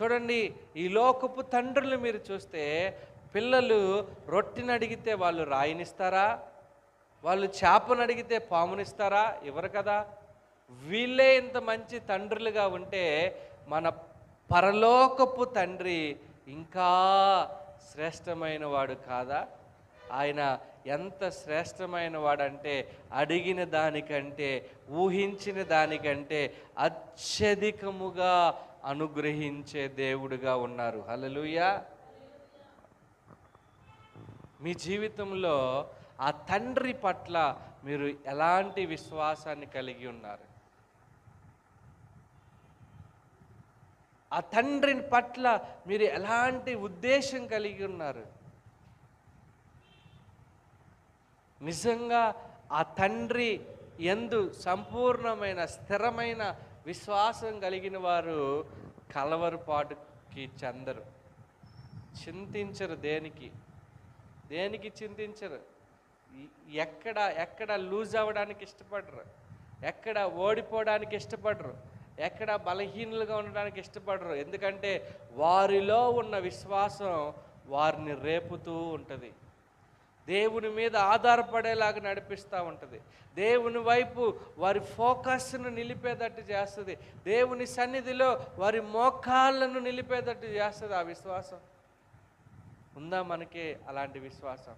చూడండి, ఈ లోకపు తండ్రులు మీరు చూస్తే, పిల్లలు రొట్టెని అడిగితే వాళ్ళు రాయినిస్తారా? వాళ్ళు చేపను అడిగితే పామునిస్తారా? ఇవ్వరు కదా. వీళ్ళే ఇంత మంచి తండ్రులుగా ఉంటే, మన పరలోకపు తండ్రి ఇంకా శ్రేష్టమైన వాడు కాదా? ఆయన ఎంత శ్రేష్టమైన వాడంటే, అడిగిన దానికంటే, ఊహించిన దానికంటే అత్యధికముగా అనుగ్రహించే దేవుడుగా ఉన్నారు. హల్లెలూయా. మీ జీవితంలో ఆ తండ్రి పట్ల మీరు ఎలాంటి విశ్వాసాన్ని కలిగి ఉన్నారు? ఆ తండ్రి పట్ల మీరు ఎలాంటి ఉద్దేశం కలిగి ఉన్నారు? నిజంగా ఆ తండ్రి యందు సంపూర్ణమైన స్థిరమైన విశ్వాసం కలిగిన వారు కలవరపాటుకి చెందరు, చింతించరు. దేనికి చింతించరు. ఎక్కడ ఎక్కడ లూజ్ అవ్వడానికి ఇష్టపడరు, ఎక్కడ ఓడిపోవడానికి ఇష్టపడరు, ఎక్కడ బలహీనులుగా ఉండడానికి ఇష్టపడరు. ఎందుకంటే వారిలో ఉన్న విశ్వాసం వారిని రేపుతూ ఉంటుంది, దేవుని మీద ఆధారపడేలాగా నడిపిస్తూ ఉంటుంది, దేవుని వైపు వారి ఫోకస్ను నిలిపేటట్టు చేస్తుంది, దేవుని సన్నిధిలో వారి మోకాళ్ళను నిలిపేటట్టు చేస్తుంది. ఆ విశ్వాసం ఉందా మనకి? అలాంటి విశ్వాసం